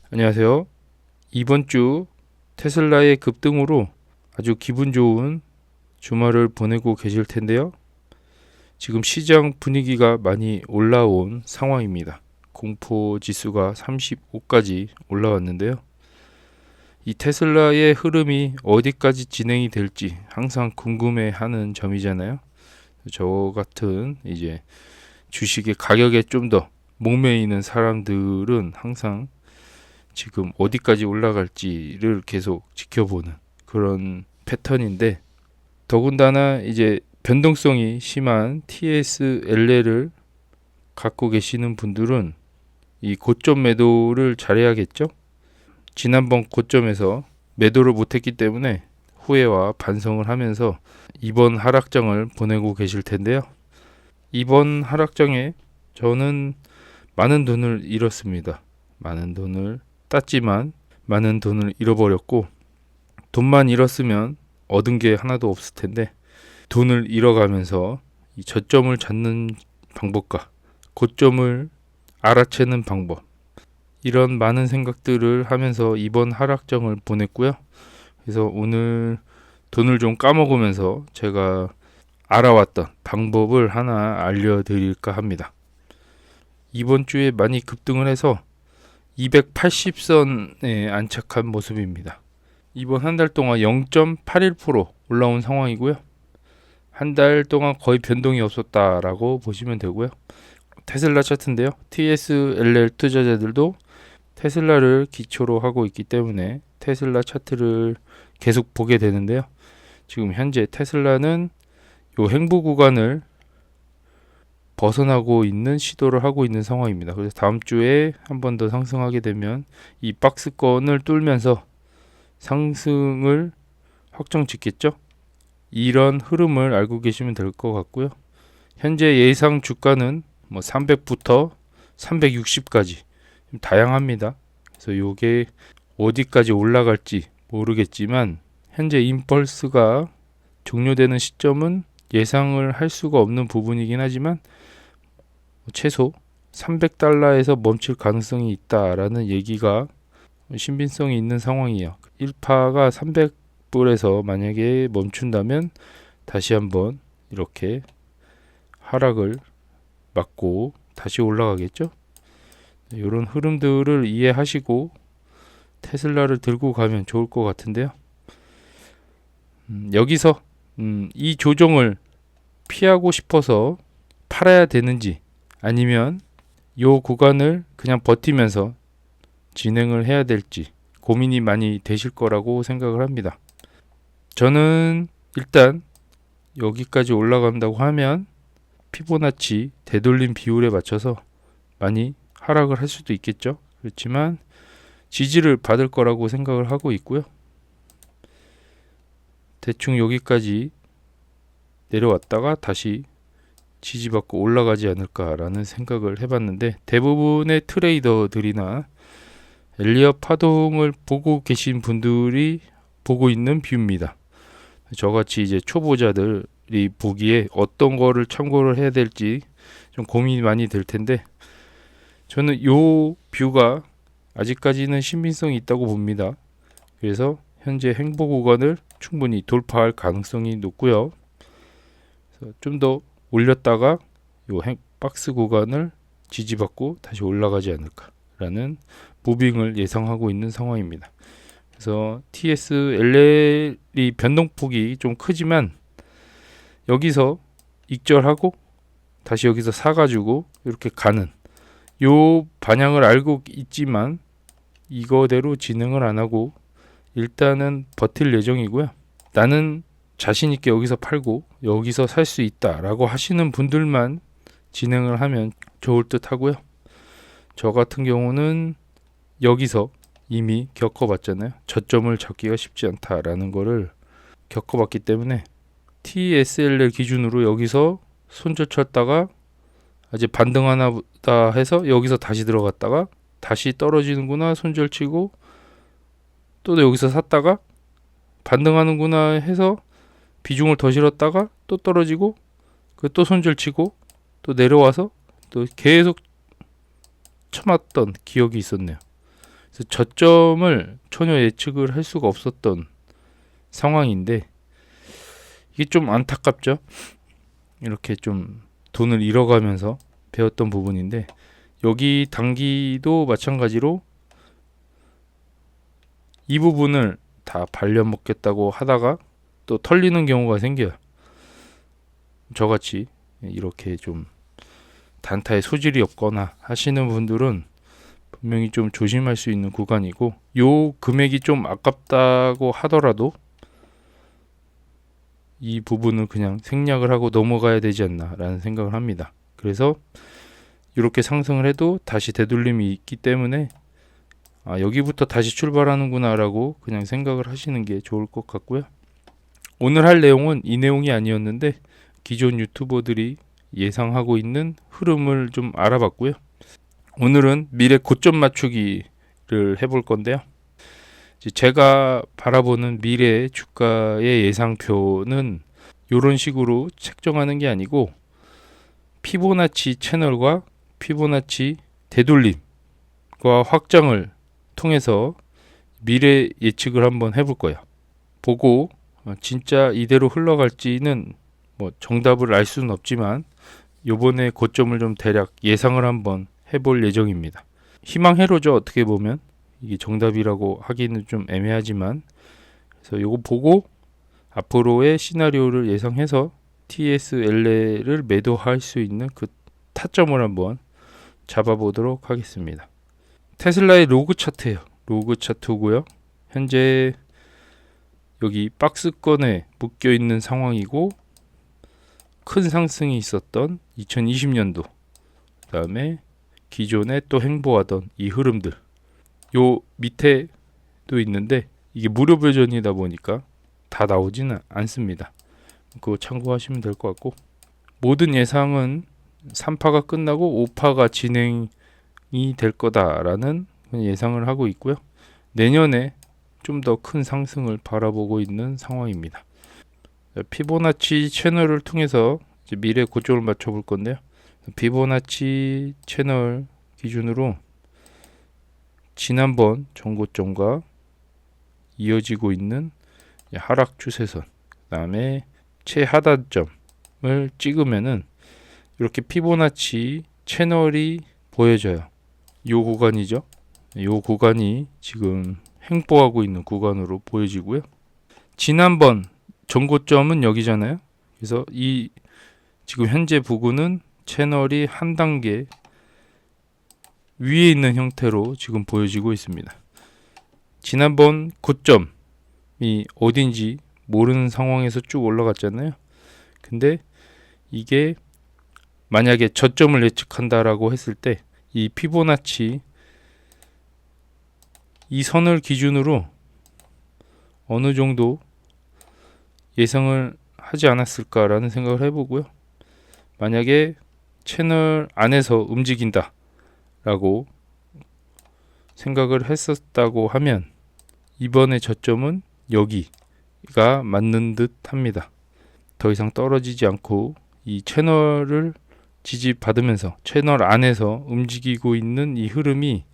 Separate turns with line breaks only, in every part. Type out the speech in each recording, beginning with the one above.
안녕하세요. 이번 주 테슬라의 급등으로 아주 기분 좋은 주말을 보내고 계실 텐데요. 지금 시장 분위기가 많이 올라온 상황입니다. 공포 지수가 35까지 올라왔는데요. 이 테슬라의 흐름이 어디까지 진행이 될지 항상 궁금해하는 점이잖아요. 저 같은 이제 주식의 가격에 좀 더 목매이는 사람들은 항상 지금 어디까지 올라갈지를 계속 지켜보는 그런 패턴인데, 더군다나 이제 변동성이 심한 TSLL을 갖고 계시는 분들은 이 고점 매도를 잘해야겠죠. 지난번 고점에서 매도를 못했기 때문에 후회와 반성을 하면서 이번 하락장을 보내고 계실 텐데요. 이번 하락장에 저는 많은 돈을 잃었습니다. 많은 돈을 땄지만 많은 돈을 잃어버렸고, 돈만 잃었으면 얻은 게 하나도 없을 텐데 돈을 잃어가면서 이 저점을 찾는 방법과 고점을 알아채는 방법, 이런 많은 생각들을 하면서 이번 하락장을 보냈고요. 그래서 오늘 돈을 좀 까먹으면서 제가 알아왔던 방법을 하나 알려드릴까 합니다. 이번 주에 많이 급등을 해서 280선에 안착한 모습입니다. 이번 한 달 동안 0.81% 올라온 상황이고요. 한 달 동안 거의 변동이 없었다라고 보시면 되고요. 테슬라 차트인데요. TSLL 투자자들도 테슬라를 기초로 하고 있기 때문에 테슬라 차트를 계속 보게 되는데요. 지금 현재 테슬라는 요 횡보 구간을 벗어나고 있는 시도를 하고 있는 상황입니다. 그래서 다음 주에 한 번 더 상승하게 되면 이 박스권을 뚫면서 상승을 확정 짓겠죠. 이런 흐름을 알고 계시면 될 것 같고요. 현재 예상 주가는 300부터 360까지 다양합니다. 그래서 이게 어디까지 올라갈지 모르겠지만 현재 임펄스가 종료되는 시점은 예상을 할 수가 없는 부분이긴 하지만 최소 300달러에서 멈출 가능성이 있다라는 얘기가 신빙성이 있는 상황이에요. 1파가 300불에서 만약에 멈춘다면 다시 한번 이렇게 하락을 맞고 다시 올라가겠죠. 이런 흐름들을 이해하시고 테슬라를 들고 가면 좋을 것 같은데요. 여기서 이 조정을 피하고 싶어서 팔아야 되는지, 아니면 요 구간을 그냥 버티면서 진행을 해야 될지 고민이 많이 되실 거라고 생각을 합니다. 저는 일단 여기까지 올라간다고 하면 피보나치 되돌림 비율에 맞춰서 많이 하락을 할 수도 있겠죠. 그렇지만 지지를 받을 거라고 생각을 하고 있고요. 대충 여기까지 내려왔다가 다시 지지받고 올라가지 않을까라는 생각을 해봤는데, 대부분의 트레이더들이나 엘리엇 파동을 보고 계신 분들이 보고 있는 뷰입니다. 저같이 이제 초보자들이 보기에 어떤 거를 참고를 해야 될지 좀 고민이 많이 될 텐데, 저는 요 뷰가 아직까지는 신빙성이 있다고 봅니다. 그래서 현재 횡보 구간을 충분히 돌파할 가능성이 높고요. 좀 더 올렸다가 요 박스 구간을 지지받고 다시 올라가지 않을까라는 무빙을 예상하고 있는 상황입니다. 그래서 TSLL이 변동폭이 좀 크지만 여기서 익절하고 다시 여기서 사가지고 이렇게 가는 요 방향을 알고 있지만 이거대로 진행을 안 하고 일단은 버틸 예정이고요. 나는 자신 있게 여기서 팔고 여기서 살 수 있다라고 하시는 분들만 진행을 하면 좋을 듯 하고요. 저 같은 경우는 여기서 이미 겪어봤잖아요. 저점을 잡기가 쉽지 않다라는 거를 겪어봤기 때문에 TSLL 기준으로 여기서 손절 쳤다가 이제 반등하나 보다 해서 여기서 다시 들어갔다가 다시 떨어지는구나 손절 치고 또 여기서 샀다가 반등하는구나 해서 비중을 더 실었다가 또 떨어지고 또 손절 치고 또 내려와서 또 계속 쳐맞던 기억이 있었네요. 그래서 저점을 전혀 예측을 할 수가 없었던 상황인데 이게 좀 안타깝죠. 이렇게 좀 돈을 잃어가면서 배웠던 부분인데 여기 단기도 마찬가지로 이 부분을 다 발려먹겠다고 하다가 또 털리는 경우가 생겨요. 저같이 이렇게 좀 단타에 소질이 없거나 하시는 분들은 분명히 좀 조심할 수 있는 구간이고, 요 금액이 좀 아깝다고 하더라도 이 부분을 그냥 생략을 하고 넘어가야 되지 않나 라는 생각을 합니다. 그래서 이렇게 상승을 해도 다시 되돌림이 있기 때문에 여기부터 다시 출발하는구나 라고 그냥 생각을 하시는 게 좋을 것 같고요. 오늘 할 내용은 이 내용이 아니었는데 기존 유튜버들이 예상하고 있는 흐름을 좀 알아봤고요. 오늘은 미래 고점 맞추기를 해볼 건데요. 제가 바라보는 미래 주가의 예상표는 이런 식으로 책정하는 게 아니고 피보나치 채널과 피보나치 되돌림과 확장을 통해서 미래 예측을 한번 해볼 거예요. 보고 진짜 이대로 흘러갈지는 뭐 정답을 알 수는 없지만 요번에 고점을 좀 대략 예상을 한번 해볼 예정입니다. 희망회로죠. 어떻게 보면 이게 정답이라고 하기는 좀 애매하지만, 그래서 요거 보고 앞으로의 시나리오를 예상해서 TSLA를 매도할 수 있는 그 타점을 한번 잡아보도록 하겠습니다. 테슬라의 로그 차트예요. 로그 차트고요. 현재 여기 박스권에 묶여 있는 상황이고 큰 상승이 있었던 2020년도, 그 다음에 기존에 또 행보하던 이 흐름들, 요 밑에도 있는데 이게 무료 버전이다 보니까 다 나오지는 않습니다. 그거 참고하시면 될 것 같고, 모든 예상은 3파가 끝나고 5파가 진행이 될 거다라는 예상을 하고 있고요. 내년에 좀 더 큰 상승을 바라보고 있는 상황입니다. 피보나치 채널을 통해서 이제 미래 고점을 맞춰볼 건데요. 피보나치 채널 기준으로 지난번 전고점과 이어지고 있는 하락 추세선, 그 다음에 최하단점을 찍으면은 이렇게 피보나치 채널이 보여져요. 요 구간이죠. 요 구간이 지금 행보하고 있는 구간으로 보여지고요. 지난번 전고점은 여기잖아요. 그래서 이 지금 현재 부근은 채널이 한 단계 위에 있는 형태로 지금 보여지고 있습니다. 지난번 고점이 어딘지 모르는 상황에서 쭉 올라갔잖아요. 근데 이게 만약에 저점을 예측한다라고 했을 때 이 피보나치 이 선을 기준으로 어느 정도 예상을 하지 않았을까라는 생각을 해보고요. 만약에 채널 안에서 움직인다 라고 생각을 했었다고 하면 이번에 저점은 여기가 맞는 듯 합니다. 더 이상 떨어지지 않고 이 채널을 지지받으면서 채널 안에서 움직이고 있는 이 흐름이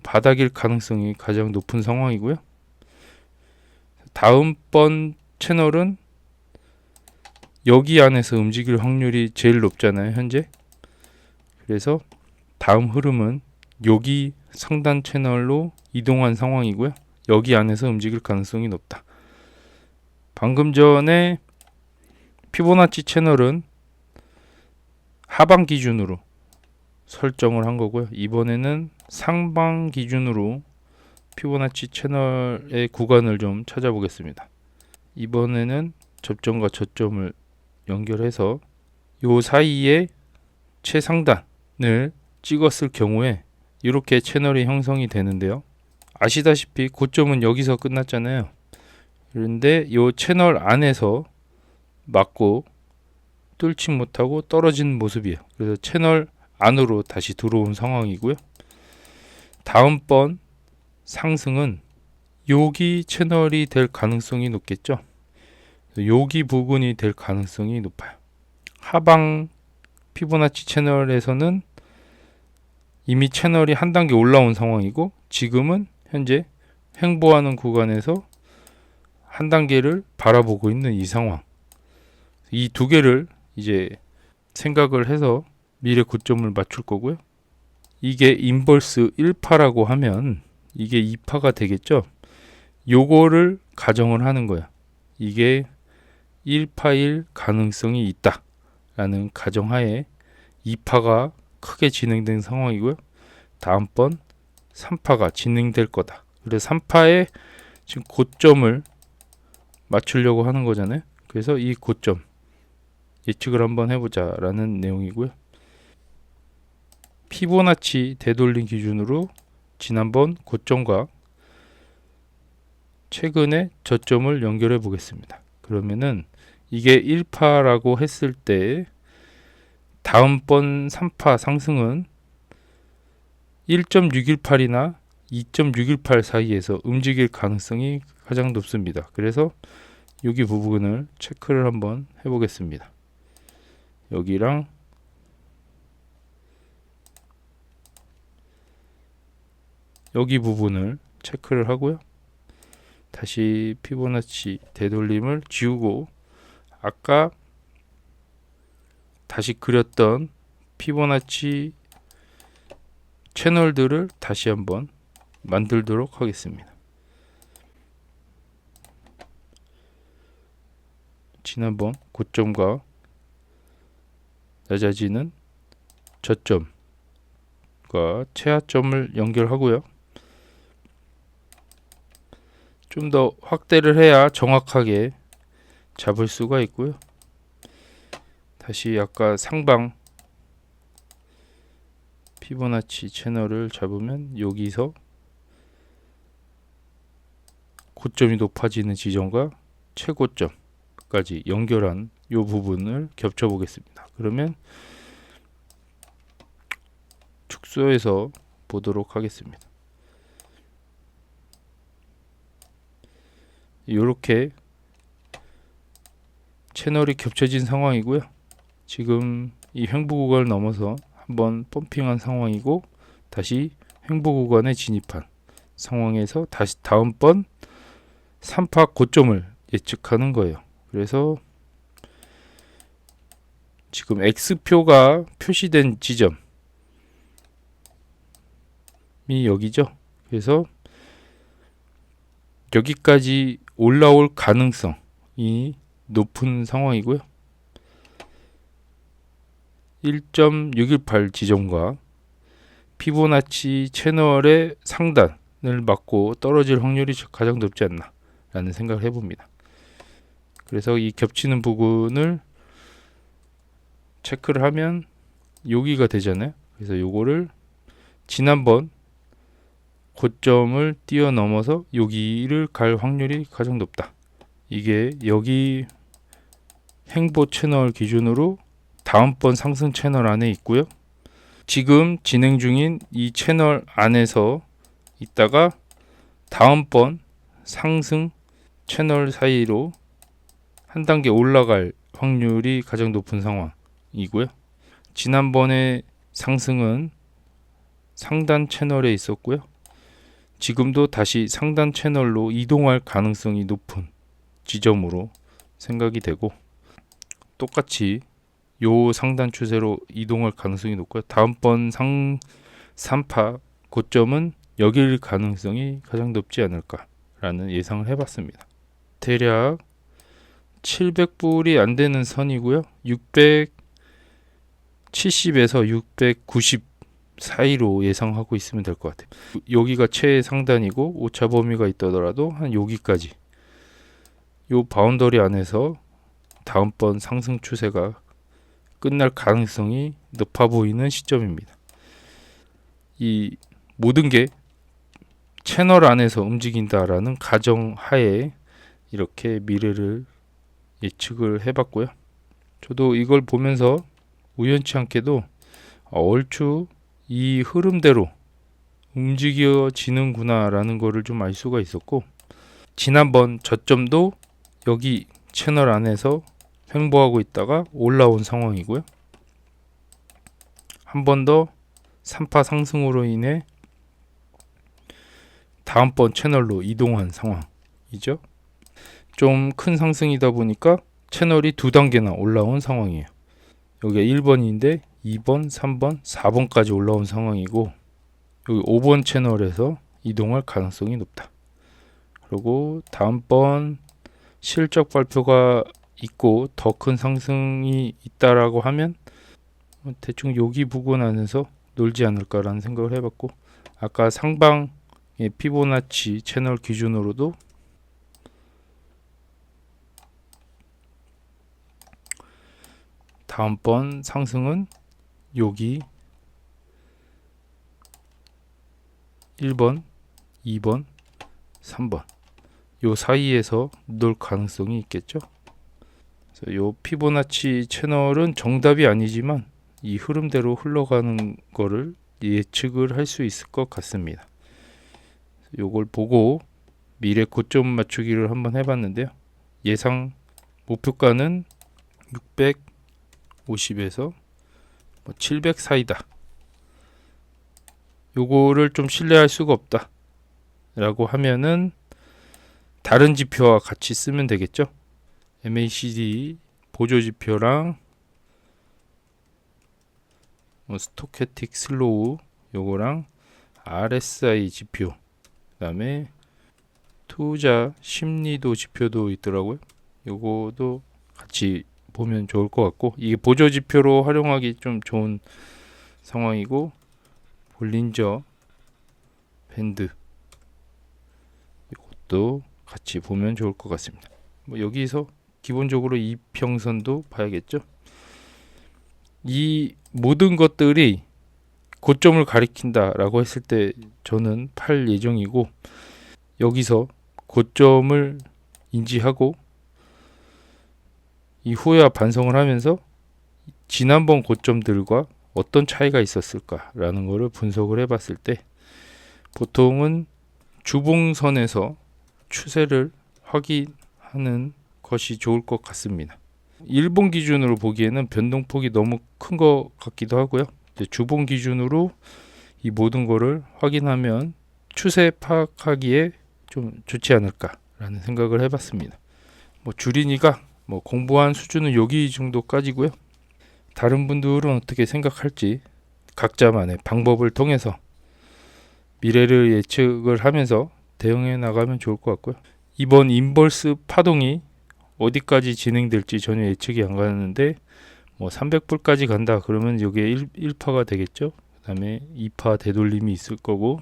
바닥일 가능성이 가장 높은 상황이고요. 다음번 채널은 여기 안에서 움직일 확률이 제일 높잖아요, 현재. 그래서 다음 흐름은 여기 상단 채널로 이동한 상황이고요. 여기 안에서 움직일 가능성이 높다. 방금 전에 피보나치 채널은 하방 기준으로 설정을 한 거고요. 이번에는 상방 기준으로 피보나치 채널의 구간을 좀 찾아보겠습니다. 이번에는 접점과 저점을 연결해서 요 사이에 최상단을 찍었을 경우에 이렇게 채널이 형성이 되는데요. 아시다시피 고점은 여기서 끝났잖아요. 그런데 이 채널 안에서 맞고 뚫지 못하고 떨어진 모습이에요. 그래서 채널 안으로 다시 들어온 상황이고요. 다음번 상승은 여기 채널이 될 가능성이 높겠죠. 여기 부근이 될 가능성이 높아요. 하방 피보나치 채널에서는 이미 채널이 한 단계 올라온 상황이고 지금은 현재 횡보하는 구간에서 한 단계를 바라보고 있는 이 상황. 이 두 개를 이제 생각을 해서 미래 고점을 맞출 거고요. 이게 인버스 1파라고 하면 이게 2파가 되겠죠. 요거를 가정을 하는 거야. 이게 1파일 가능성이 있다 라는 가정하에 2파가 크게 진행된 상황이고요. 다음번 3파가 진행될 거다. 그래서 3파의 지금 고점을 맞추려고 하는 거잖아요. 그래서 이 고점 예측을 한번 해보자 라는 내용이고요. 피보나치 되돌림 기준으로 지난번 고점과 최근의 저점을 연결해 보겠습니다. 그러면은 이게 1파라고 했을 때 다음번 3파 상승은 1.618이나 2.618 사이에서 움직일 가능성이 가장 높습니다. 그래서 여기 부분을 체크를 한번 해보겠습니다. 여기랑 여기 부분을 체크를 하고요. 다시 피보나치 되돌림을 지우고 아까 다시 그렸던 피보나치 채널들을 다시 한번 만들도록 하겠습니다. 지난번 고점과 낮아지는 저점과 최하점을 연결하고요. 좀 더 확대를 해야 정확하게 잡을 수가 있고요. 다시 아까 상방 피보나치 채널을 잡으면 여기서 고점이 높아지는 지점과 최고점까지 연결한 이 부분을 겹쳐 보겠습니다. 그러면 축소해서 보도록 하겠습니다. 이렇게 채널이 겹쳐진 상황이고요. 지금 이 횡보 구간을 넘어서 한번 펌핑한 상황이고 다시 횡보 구간에 진입한 상황에서 다시 다음번 3파 고점을 예측하는 거예요. 그래서 지금 X표가 표시된 지점이 여기죠. 그래서 여기까지 올라올 가능성이 높은 상황이고요. 1.618 지점과 피보나치 채널의 상단을 맞고 떨어질 확률이 가장 높지 않나 라는 생각을 해봅니다. 그래서 이 겹치는 부분을 체크를 하면 여기가 되잖아요. 그래서 요거를 지난번 고점을 뛰어넘어서 여기를 갈 확률이 가장 높다. 이게 여기 횡보 채널 기준으로 다음번 상승 채널 안에 있고요. 지금 진행 중인 이 채널 안에서 있다가 다음번 상승 채널 사이로 한 단계 올라갈 확률이 가장 높은 상황이고요. 지난번에 상승은 상단 채널에 있었고요. 지금도 다시 상단 채널로 이동할 가능성이 높은 지점으로 생각이 되고 똑같이 요 상단 추세로 이동할 가능성이 높고요. 다음번 3파 고점은 여길 가능성이 가장 높지 않을까라는 예상을 해봤습니다. 대략 700불이 안 되는 선이고요. 670에서 690 사이로 예상하고 있으면 될 것 같아요. 여기가 최상단이고 오차 범위가 있더라도 한 여기까지 요 바운더리 안에서 다음번 상승 추세가 끝날 가능성이 높아 보이는 시점입니다. 이 모든 게 채널 안에서 움직인다라는 가정하에 이렇게 미래를 예측을 해봤고요. 저도 이걸 보면서 우연치 않게도 얼추 이 흐름대로 움직여지는구나 라는 거를 좀 알 수가 있었고 지난번 저점도 여기 채널 안에서 횡보하고 있다가 올라온 상황이고요. 한 번 더 3파 상승으로 인해 다음번 채널로 이동한 상황이죠. 좀 큰 상승이다 보니까 채널이 두 단계나 올라온 상황이에요. 여기가 1번인데 2번, 3번, 4번까지 올라온 상황이고, 여기 5번 채널에서 이동할 가능성이 높다. 그리고 다음번 실적 발표가 있고 더 큰 상승이 있다라고 하면 대충 여기 부근 안에서 놀지 않을까라는 생각을 해봤고, 아까 상방의 피보나치 채널 기준으로도 다음번 상승은 여기 1번, 2번, 3번 요 사이에서 놀 가능성이 있겠죠. 그래서 요 피보나치 채널은 정답이 아니지만 이 흐름대로 흘러가는 거를 예측을 할 수 있을 것 같습니다. 요걸 보고 미래 고점 맞추기를 한번 해봤는데요. 예상 목표가는 650에서 700 사이다. 요거를 좀 신뢰할 수가 없다 라고 하면은 다른 지표와 같이 쓰면 되겠죠. MACD 보조지표랑 스토캐틱 슬로우 요거랑 RSI 지표, 그 다음에 투자 심리도 지표도 있더라고요. 요거도 같이 보면 좋을 것 같고, 이게 보조지표로 활용하기 좀 좋은 상황이고, 볼린저 밴드 이것도 같이 보면 좋을 것 같습니다. 여기서 기본적으로 이평선도 봐야겠죠. 이 모든 것들이 고점을 가리킨다라고 했을 때 저는 팔 예정이고, 여기서 고점을 인지하고 이후에와 반성을 하면서 지난번 고점들과 어떤 차이가 있었을까라는 것을 분석을 해봤을 때 보통은 주봉선에서 추세를 확인하는 것이 좋을 것 같습니다. 일본 기준으로 보기에는 변동폭이 너무 큰 것 같기도 하고요. 주봉 기준으로 이 모든 거를 확인하면 추세 파악하기에 좀 좋지 않을까라는 생각을 해봤습니다. 주린이가 공부한 수준은 여기 정도까지고요. 다른 분들은 어떻게 생각할지 각자만의 방법을 통해서 미래를 예측을 하면서 대응해 나가면 좋을 것 같고요. 이번 인버스 파동이 어디까지 진행될지 전혀 예측이 안 가는데 300불까지 간다 그러면 여기에 1파가 되겠죠. 그 다음에 2파 되돌림이 있을 거고,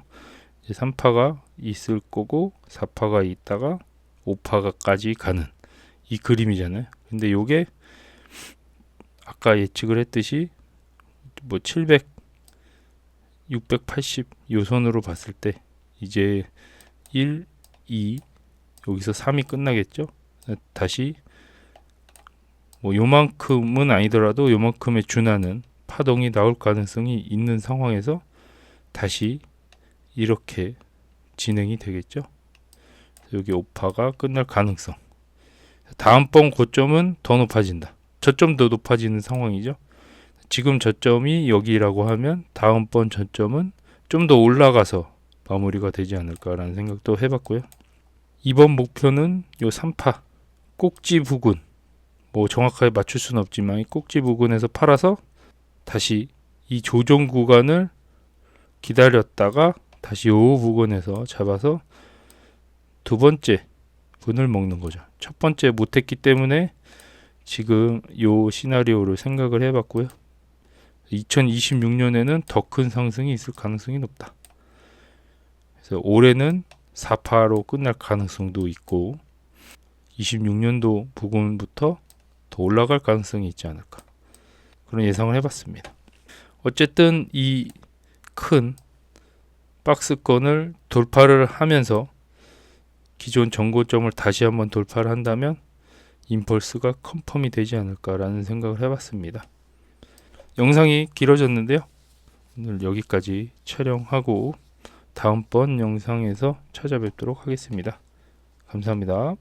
3파가 있을 거고, 4파가 있다가 5파가까지 가는 이 그림이잖아요. 근데 요게 아까 예측을 했듯이 700, 680 요 선으로 봤을 때 이제 1, 2 여기서 3이 끝나겠죠. 다시 요만큼은 아니더라도 요만큼에 준하는 파동이 나올 가능성이 있는 상황에서 다시 이렇게 진행이 되겠죠. 여기 5파가 끝날 가능성. 다음번 고점은 더 높아진다. 저점도 높아지는 상황이죠. 지금 저점이 여기라고 하면 다음번 저점은 좀 더 올라가서 마무리가 되지 않을까라는 생각도 해봤고요. 이번 목표는 요 3파 꼭지 부근, 정확하게 맞출 수는 없지만 이 꼭지 부근에서 팔아서 다시 이 조정 구간을 기다렸다가 다시 요 부근에서 잡아서 두 번째 분을 먹는 거죠. 첫 번째 못했기 때문에 지금 요 시나리오를 생각을 해봤고요. 2026년에는 더 큰 상승이 있을 가능성이 높다. 그래서 올해는 4파로 끝날 가능성도 있고 26년도 부근부터 더 올라갈 가능성이 있지 않을까, 그런 예상을 해봤습니다. 어쨌든 이 큰 박스권을 돌파를 하면서 기존 전고점을 다시 한번 돌파를 한다면 임펄스가 컨펌이 되지 않을까라는 생각을 해봤습니다. 영상이 길어졌는데요. 오늘 여기까지 촬영하고 다음번 영상에서 찾아뵙도록 하겠습니다. 감사합니다.